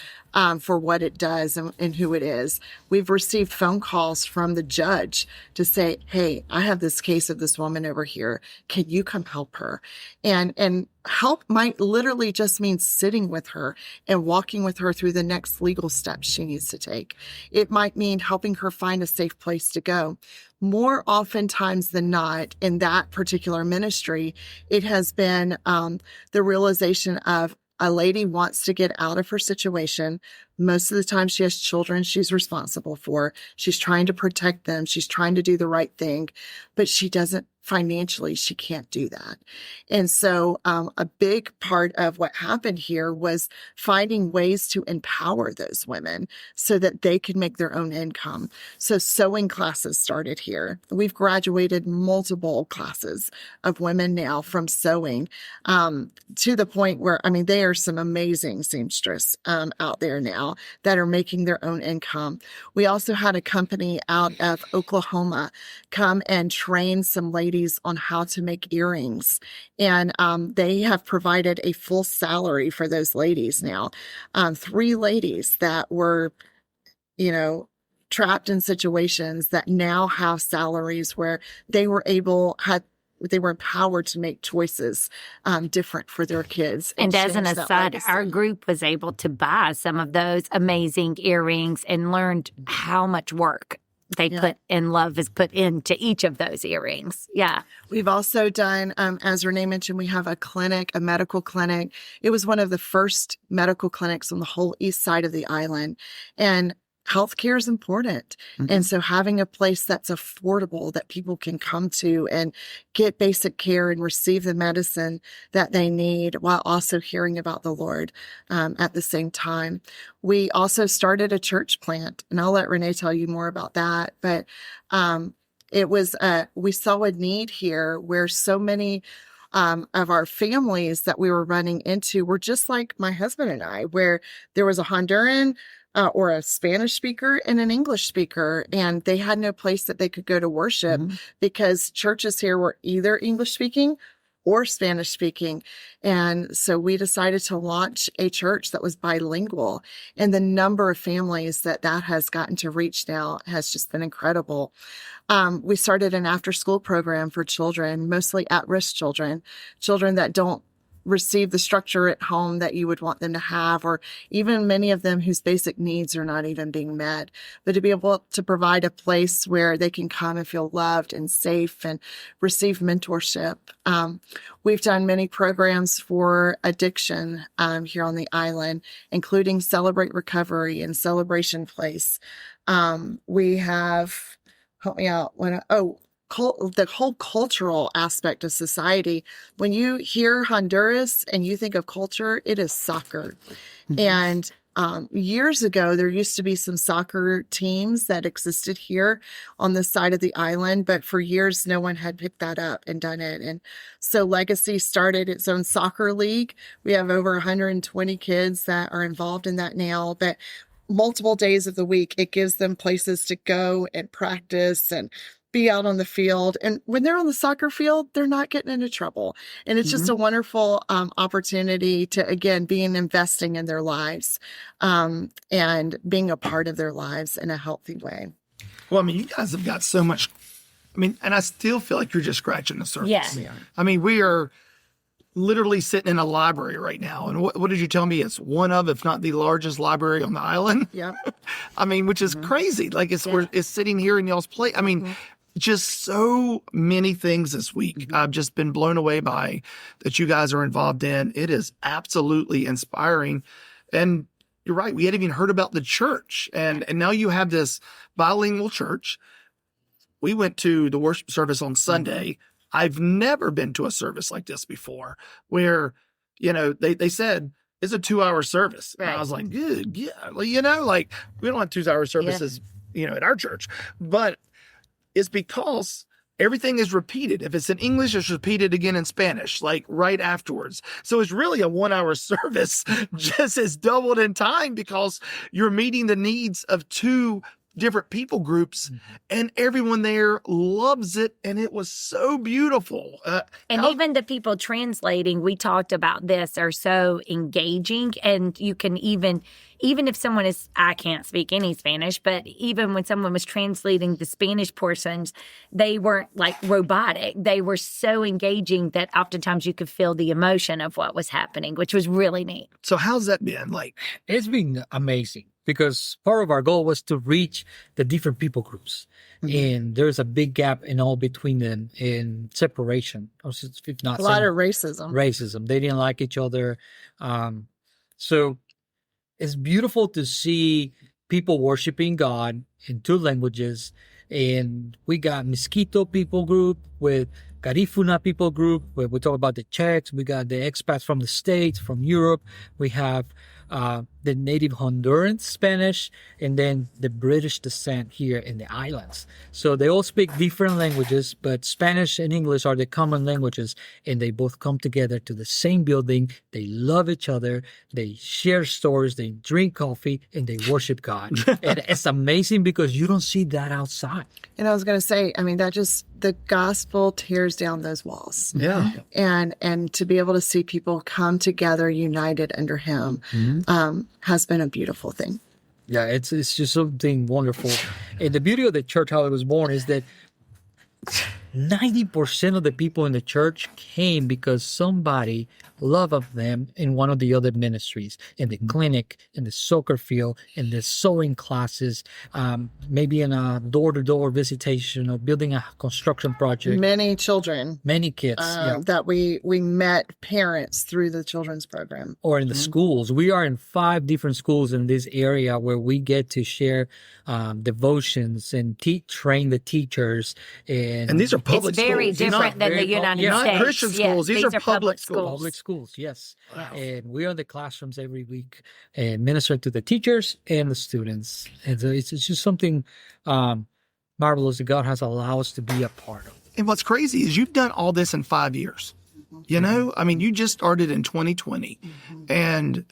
Speaker 3: for what it does and who it is. We've received phone calls from the judge to say, hey, I have this case of this woman over here. Can you come help her? And help might literally just mean sitting with her and walking with her through the next legal steps she needs to take. It might mean helping her find a safe place to go. More oftentimes than not, in that particular ministry, it has been the realization of a lady wants to get out of her situation. Most of the time she has children she's responsible for. She's trying to protect them. She's trying to do the right thing, but she doesn't financially, she can't do that. And so a big part of what happened here was finding ways to empower those women so that they could make their own income. So sewing classes started here. We've graduated multiple classes of women now from sewing to the point where, I mean, they are some amazing seamstress out there now that are making their own income. We also had a company out of Oklahoma come and train some ladies on how to make earrings. And they have provided a full salary for those ladies now. 3 ladies that were, trapped in situations that now have salaries where they were empowered to make choices different for their kids.
Speaker 2: And as an aside, our group was able to buy some of those amazing earrings and learned how much work they put in love is put into each of those earrings. Yeah.
Speaker 3: We've also done, as Renee mentioned, we have a clinic, a medical clinic. It was one of the first medical clinics on the whole east side of the island. And healthcare is important. Mm-hmm. And so having a place that's affordable that people can come to and get basic care and receive the medicine that they need while also hearing about the Lord at the same time. We also started a church plant, and I'll let Renee tell you more about that. But it was, we saw a need here where so many of our families that we were running into were just like my husband and I, where there was a Honduran or a Spanish speaker and an English speaker, and they had no place that they could go to worship because churches here were either English speaking or Spanish speaking. And so we decided to launch a church that was bilingual, and the number of families that has gotten to reach now has just been incredible. We started an after-school program for children, mostly at-risk children that don't receive the structure at home that you would want them to have, or even many of them whose basic needs are not even being met, but to be able to provide a place where they can come and feel loved and safe and receive mentorship. We've done many programs for addiction here on the island, including Celebrate Recovery and Celebration Place. We have, help me out, the whole cultural aspect of society. When you hear Honduras and you think of culture, it is soccer. And years ago, there used to be some soccer teams that existed here on this side of the island, but for years, no one had picked that up and done it. And so Legacy started its own soccer league. We have over 120 kids that are involved in that now, but multiple days of the week, it gives them places to go and practice and be out on the field. And when they're on the soccer field, they're not getting into trouble. And it's just a wonderful opportunity to, again, investing in their lives and being a part of their lives in a healthy way.
Speaker 1: Well, I mean, you guys have got so much, and I still feel like you're just scratching the surface.
Speaker 2: Yeah.
Speaker 1: I mean, we are literally sitting in a library right now. And what did you tell me? It's one of, if not the largest library on the island.
Speaker 3: Yeah.
Speaker 1: I mean, which is crazy. Like it's sitting here in y'all's place. I mean, just so many things this week I've just been blown away by that you guys are involved in. It is absolutely inspiring. And you're right. We hadn't even heard about the church. And now you have this bilingual church. We went to the worship service on Sunday. I've never been to a service like this before where, they said it's a 2-hour service.
Speaker 2: Right.
Speaker 1: And I was like, good. Yeah. Like we don't have 2-hour services, at our church, but it's because everything is repeated. If it's in English, it's repeated again in Spanish, like right afterwards. So it's really a 1-hour service, just as doubled in time because you're meeting the needs of 2 different people groups, and everyone there loves it, and it was so beautiful.
Speaker 2: And even the people translating, we talked about this, are so engaging, and you can even if someone I can't speak any Spanish, but even when someone was translating the Spanish portions, they weren't like robotic. They were so engaging that oftentimes you could feel the emotion of what was happening, which was really neat.
Speaker 1: So how's that been? Like,
Speaker 4: It's been amazing because part of our goal was to reach the different people groups. And there's a big gap in all between them in separation. If not
Speaker 3: A lot of racism.
Speaker 4: racism. They didn't like each other. So it's beautiful to see people worshiping God in 2 languages. And we got Mosquito people group with Garifuna people group, where we talk about the Czechs. We got the expats from the States, from Europe. We have the native Honduran Spanish, and then the British descent here in the islands. So they all speak different languages, but Spanish and English are the common languages, and they both come together to the same building. They love each other. They share stories. They drink coffee, and they worship God. And it's amazing because you don't see that outside.
Speaker 3: And I was going to say, I mean, the gospel tears down those walls.
Speaker 1: yeah.
Speaker 3: And to be able to see people come together united under him has been a beautiful thing.
Speaker 4: Yeah, it's just something wonderful. And the beauty of the church, how it was born, is that 90% of the people in the church came because somebody loved them in one of the other ministries, in the clinic, in the soccer field, in the sewing classes, maybe in a door-to-door visitation or building a construction project.
Speaker 3: Many children
Speaker 4: Many kids,
Speaker 3: that we met parents through the children's program.
Speaker 4: or in the schools. We are in 5 different schools in this area where we get to share devotions and train the teachers.
Speaker 1: And these are public
Speaker 2: It's very
Speaker 1: schools. These
Speaker 2: different
Speaker 1: are
Speaker 2: than the
Speaker 4: very
Speaker 2: United
Speaker 1: not
Speaker 2: States.
Speaker 1: Christian schools. These are public schools.
Speaker 4: Public schools, yes.
Speaker 1: Wow.
Speaker 4: And we are in the classrooms every week and minister to the teachers and the students. And so it's just something marvelous that God has allowed us to be a part of.
Speaker 1: And what's crazy is you've done all this in 5 years. I mean, you just started in 2020 and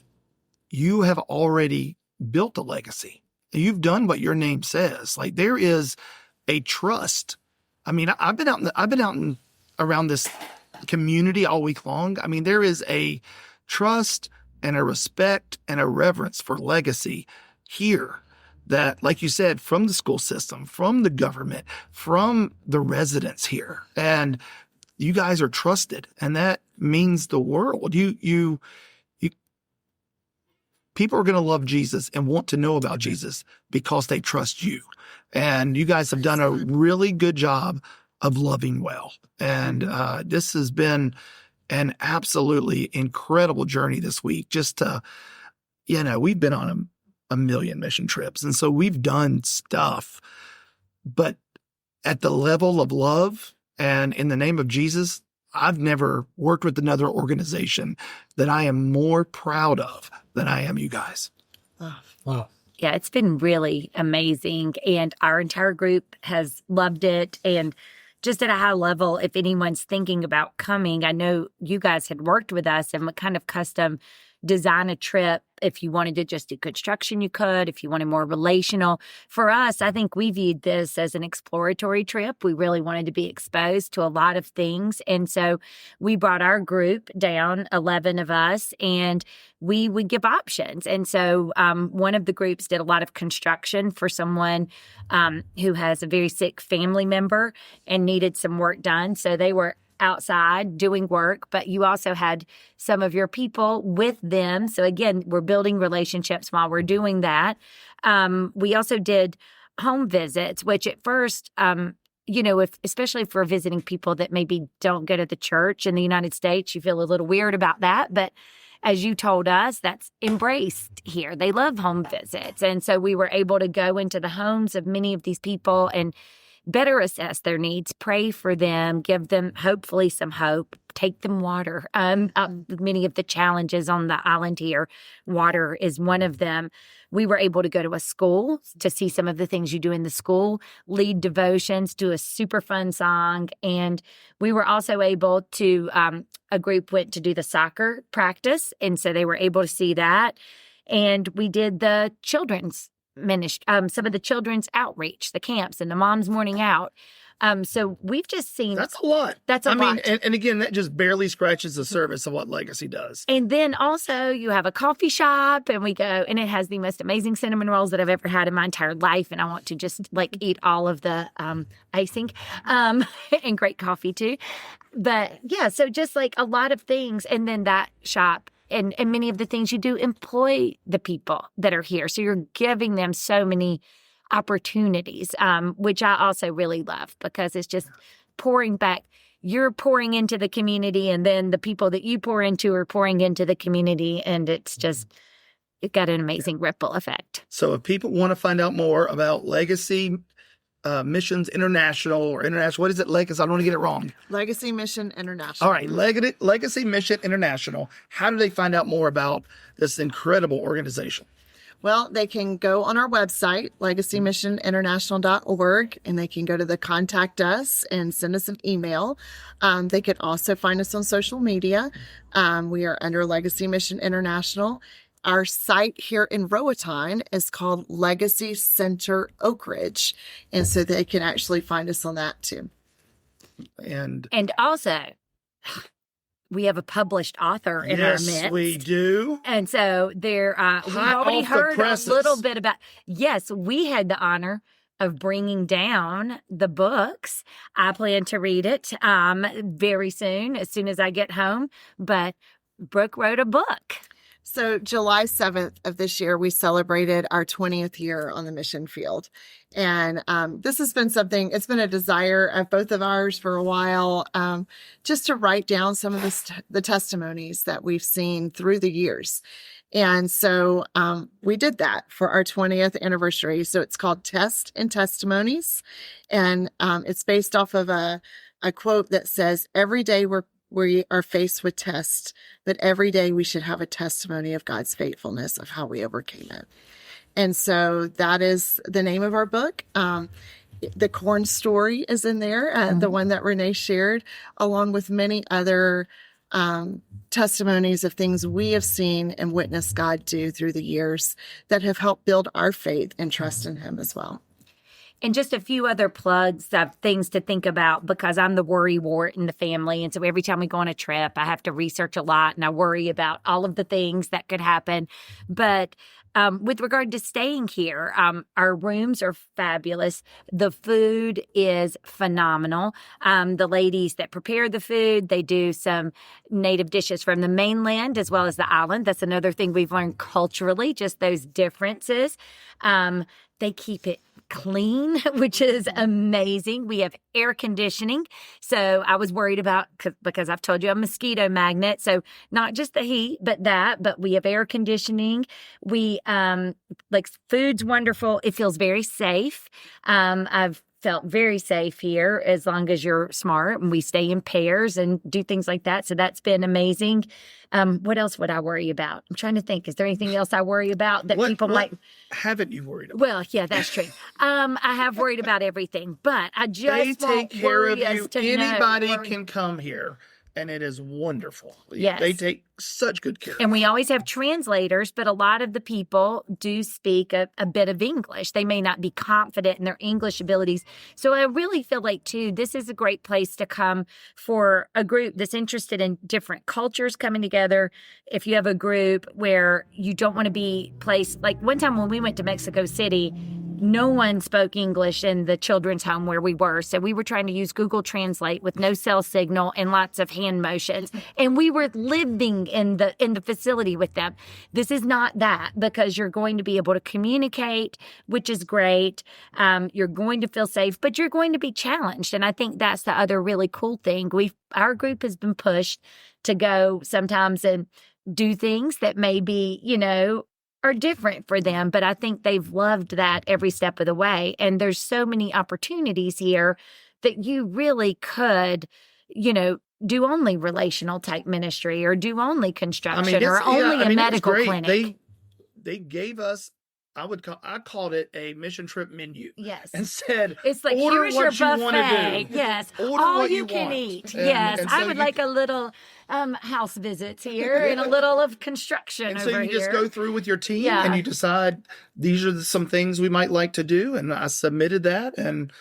Speaker 1: you have already built a legacy. You've done what your name says. Like there is a trust. I mean, I've been out around this community all week long. I mean, there is a trust and a respect and a reverence for legacy here that, like you said, from the school system, from the government, from the residents here. And you guys are trusted, and that means the world. You people are going to love Jesus and want to know about Jesus because they trust you. And you guys have done a really good job of loving well. And this has been an absolutely incredible journey this week. Just to, we've been on a million mission trips. And so we've done stuff, but at the level of love and in the name of Jesus, I've never worked with another organization that I am more proud of than I am you guys.
Speaker 4: Wow.
Speaker 2: Yeah, it's been really amazing. And our entire group has loved it. And just at a high level, if anyone's thinking about coming, I know you guys had worked with us and would kind of custom design a trip. If you wanted to just do construction, you could. If you wanted more relational. For us, I think we viewed this as an exploratory trip. We really wanted to be exposed to a lot of things. And so we brought our group down, 11 of us, and we would give options. And so one of the groups did a lot of construction for someone who has a very sick family member and needed some work done. So they were outside doing work, but you also had some of your people with them. So again, we're building relationships while we're doing that. We also did home visits, which at first, especially if we're visiting people that maybe don't go to the church in the United States, you feel a little weird about that. But as you told us, that's embraced here. They love home visits. And so we were able to go into the homes of many of these people and better assess their needs, pray for them, give them hopefully some hope, take them water. Many of the challenges on the island here, water is one of them. We were able to go to a school to see some of the things you do in the school, lead devotions, do a super fun song. And we were also able to, a group went to do the soccer practice. And so they were able to see that. And we did the children's ministry, some of the children's outreach, the camps and the mom's morning out. So we've just seen
Speaker 1: That's a lot.
Speaker 2: That's a lot.
Speaker 1: And again, that just barely scratches the surface of what Legacy does.
Speaker 2: And then also you have a coffee shop and we go, and it has the most amazing cinnamon rolls that I've ever had in my entire life. And I want to just eat all of the icing and great coffee too. But yeah, so just a lot of things. And then that shop and many of the things you do employ the people that are here. So you're giving them so many opportunities, which I also really love because it's just pouring back. You're pouring into the community and then the people that you pour into are pouring into the community. And it got an amazing ripple effect.
Speaker 1: So if people want to find out more about Legacy Missions International or International, what is it, Legacy? I don't want to get it wrong.
Speaker 3: Legacy Mission International.
Speaker 1: All right, Legacy Mission International. How do they find out more about this incredible organization?
Speaker 3: Well, they can go on our website, legacymissioninternational.org, and they can go to the Contact Us and send us an email. They could also find us on social media. We are under Legacy Mission International. Our site here in Roatan is called Legacy Center Oak Ridge, and so they can actually find us on that too.
Speaker 1: And
Speaker 2: also, we have a published author in our midst.
Speaker 1: Yes, we do.
Speaker 2: And so we've already heard a little bit about, yes, we had the honor of bringing down the books. I plan to read it very soon, as soon as I get home. But Brooke wrote a book.
Speaker 3: So July 7th of this year, we celebrated our 20th year on the mission field. And this has been it's been a desire of both of ours for a while, just to write down some of the testimonies that we've seen through the years. And so we did that for our 20th anniversary. So it's called Test and Testimonies. And it's based off of a quote that says, every day we are faced with tests, but every day we should have a testimony of God's faithfulness of how we overcame it. And so that is the name of our book. The corn story is in there, the one that Renee shared, along with many other testimonies of things we have seen and witnessed God do through the years that have helped build our faith and trust in Him as well.
Speaker 2: And just a few other plugs of things to think about because I'm the worrywart in the family. And so every time we go on a trip, I have to research a lot and I worry about all of the things that could happen. But with regard to staying here, our rooms are fabulous. The food is phenomenal. The ladies that prepare the food, they do some native dishes from the mainland as well as the island. That's another thing we've learned culturally, just those differences. They keep it clean, which is amazing. We have air conditioning. So I was worried about, because I've told you I'm a mosquito magnet. So not just the heat, but we have air conditioning. We, food's wonderful. It feels very safe. I've felt very safe here as long as you're smart and we stay in pairs and do things like that. So that's been amazing. What else would I worry about? I'm trying to think. Is there anything else I worry about that people might?
Speaker 1: Haven't you worried about?
Speaker 2: Well, yeah, that's true. I have worried about everything, but I just
Speaker 1: they take care of you. Anybody
Speaker 2: know.
Speaker 1: can come here. And it is wonderful.
Speaker 2: Yes.
Speaker 1: They take such good care.
Speaker 2: And we always have translators, but a lot of the people do speak a bit of English. They may not be confident in their English abilities. So I really feel like, too, this is a great place to come for a group that's interested in different cultures coming together. If you have a group where you don't want to be placed, like one time when we went to Mexico City, no one spoke English in the children's home where we were. So we were trying to use Google Translate with no cell signal and lots of hand motions. And we were living in the facility with them. This is not that, because you're going to be able to communicate, which is great. You're going to feel safe, but you're going to be challenged. And I think that's the other really cool thing. Our group has been pushed to go sometimes and do things that maybe, are different for them, but I think they've loved that every step of the way. And there's so many opportunities here that you really could, do only relational type ministry or do only construction or only a medical clinic.
Speaker 1: They gave us, I called it a mission trip menu.
Speaker 2: Yes.
Speaker 1: And said,
Speaker 2: it's like,
Speaker 1: order
Speaker 2: here's
Speaker 1: what
Speaker 2: your
Speaker 1: you want to
Speaker 2: buffet.
Speaker 1: do.
Speaker 2: Yes.
Speaker 1: Order
Speaker 2: all
Speaker 1: what
Speaker 2: you can eat. Yes. I would like a little house visits here and a little of construction
Speaker 1: and
Speaker 2: over
Speaker 1: so you
Speaker 2: here.
Speaker 1: just go through with your team and you decide these are some things we might like to do. And I submitted that and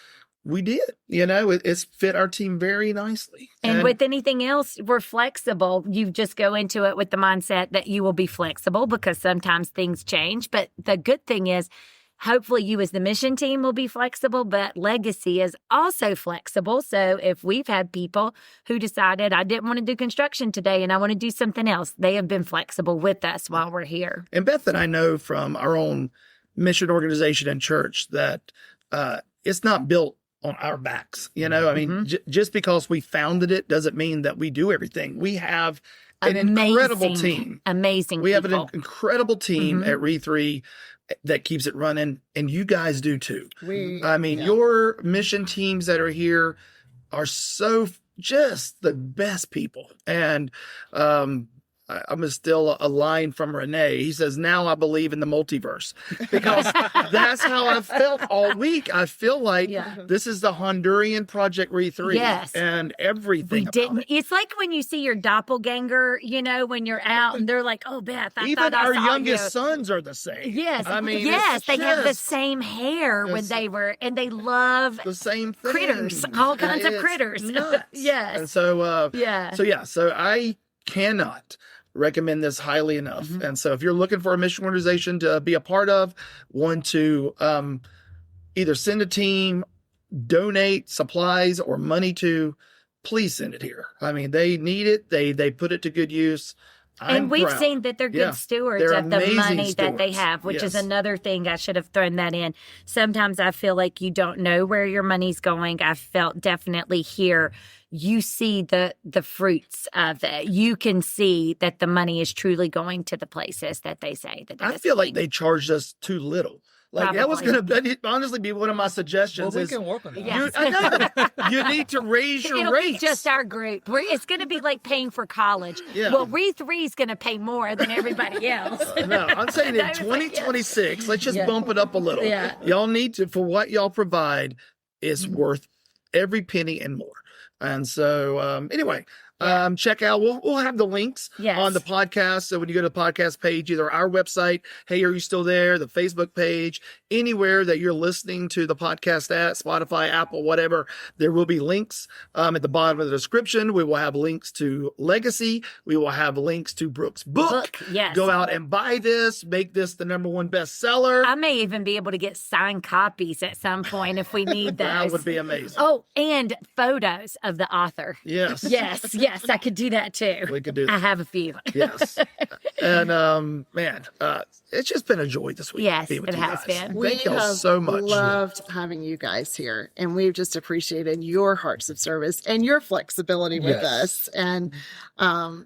Speaker 1: we did. It's fit our team very nicely.
Speaker 2: And with anything else, we're flexible. You just go into it with the mindset that you will be flexible because sometimes things change. But the good thing is, hopefully you as the mission team will be flexible, but Legacy is also flexible. So if we've had people who decided, I didn't want to do construction today and I want to do something else, they have been flexible with us while we're here.
Speaker 1: And Beth and I know from our own mission organization and church that it's not built on our backs. Just because we founded it doesn't mean that we do everything. We have an incredible team.
Speaker 2: Amazing
Speaker 1: We have
Speaker 2: people.
Speaker 1: an incredible team at Re3 that keeps it running, and you guys do too. Your mission teams that are here are so just the best people. And I'm gonna steal a line from Renee. He says, "Now I believe in the multiverse," because that's how I felt all week. I feel like this is the Honduran Project Re3.
Speaker 2: Yes.
Speaker 1: And everything.
Speaker 2: It's like when you see your doppelganger, when you're out and they're like, "Oh, Beth,
Speaker 1: even our youngest sons are the same."
Speaker 2: Yes. They have the same hair when they were, and they love
Speaker 1: the same thing.
Speaker 2: Critters, all kinds of critters. Yes.
Speaker 1: And so, So I cannot recommend this highly enough. And so if you're looking for a mission organization to be a part of, want to either send a team, donate supplies or money to, please send it here. They need it. They put it to good use.
Speaker 2: And we've seen that they're good stewards of the money that they have, which is another thing. I should have thrown that in. Sometimes I feel like you don't know where your money's going. I felt definitely here. You see the fruits of it. You can see that the money is truly going to the places that they say that.
Speaker 1: I feel like they charged us too little. That was going to honestly be one of my suggestions.
Speaker 4: Well, we can work on that.
Speaker 2: Yes.
Speaker 1: You need to raise your
Speaker 2: It'll
Speaker 1: rates.
Speaker 2: be just our group. It's going to be like paying for college.
Speaker 1: Yeah.
Speaker 2: Well, Re3 is going to pay more than everybody else.
Speaker 1: No, I'm saying in 2026, let's just bump it up a little.
Speaker 2: Yeah.
Speaker 1: Y'all need to, for what y'all provide, is worth every penny and more. And so, anyway, check out, we'll have the links on the podcast. So when you go to the podcast page, either our website, Hey, Are You Still There? The Facebook page, anywhere that you're listening to the podcast at, Spotify, Apple, whatever, there will be links at the bottom of the description. We will have links to Legacy. We will have links to Brooke's book.
Speaker 2: Yes.
Speaker 1: Go out and buy this, make this the #1 bestseller.
Speaker 2: I may even be able to get signed copies at some point if we need those.
Speaker 1: That would be amazing.
Speaker 2: Oh, and photos of the author.
Speaker 1: Yes.
Speaker 2: Yes, I could do that too.
Speaker 1: We could do that.
Speaker 2: I have a few.
Speaker 1: Yes. And it's just been a joy this week.
Speaker 2: Yes,
Speaker 1: being with
Speaker 2: it
Speaker 1: you
Speaker 2: has
Speaker 1: guys.
Speaker 2: been.
Speaker 1: Thank y'all so much.
Speaker 3: Loved having you guys here, and we've just appreciated your hearts of service and your flexibility with us. And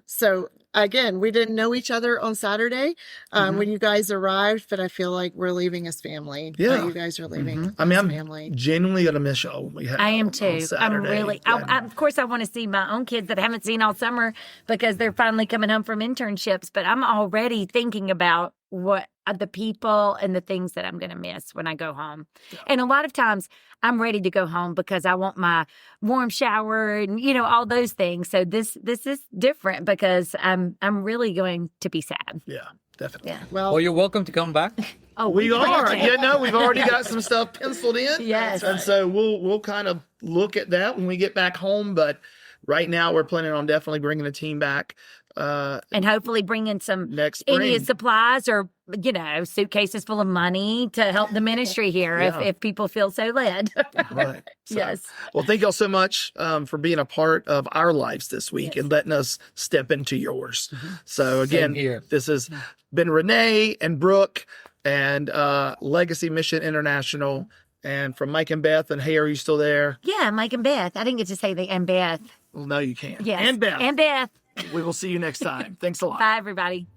Speaker 3: so again, we didn't know each other on Saturday when you guys arrived, but I feel like we're leaving as family.
Speaker 1: Yeah.
Speaker 3: You guys are leaving
Speaker 1: I'm
Speaker 3: family.
Speaker 1: genuinely gonna miss y'all when we have.
Speaker 2: I am too. I'm really. Of course, I want to see my own kids that I haven't seen all summer because they're finally coming home from internships. But I'm already thinking about what the people and the things that I'm going to miss when I go home. Yeah. And a lot of times I'm ready to go home because I want my warm shower and, all those things. So this is different because I'm really going to be sad.
Speaker 1: Yeah, definitely.
Speaker 2: Yeah.
Speaker 4: Well, you're welcome to come back.
Speaker 2: Oh,
Speaker 1: we are. We've already got some stuff penciled in.
Speaker 2: Yes.
Speaker 1: And so we'll kind of look at that when we get back home. But right now we're planning on definitely bringing the team back
Speaker 2: And hopefully bring in some
Speaker 1: next
Speaker 2: any
Speaker 1: spring.
Speaker 2: supplies or, suitcases full of money to help the ministry here
Speaker 1: Yeah.
Speaker 2: if people feel so led.
Speaker 1: Right. So,
Speaker 2: Yes.
Speaker 1: Well, thank y'all so much for being a part of our lives this week and letting us step into yours. So again,
Speaker 4: here.
Speaker 1: this has been Renee and Brooke and Legacy Mission International. And from Mike and Beth, and hey, are you still there?
Speaker 2: Yeah, Mike and Beth. I didn't get to say and Beth.
Speaker 1: Well, no, you can't.
Speaker 2: Yes.
Speaker 1: And Beth.
Speaker 2: And Beth.
Speaker 1: We will see you next time. Thanks a lot.
Speaker 2: Bye, everybody.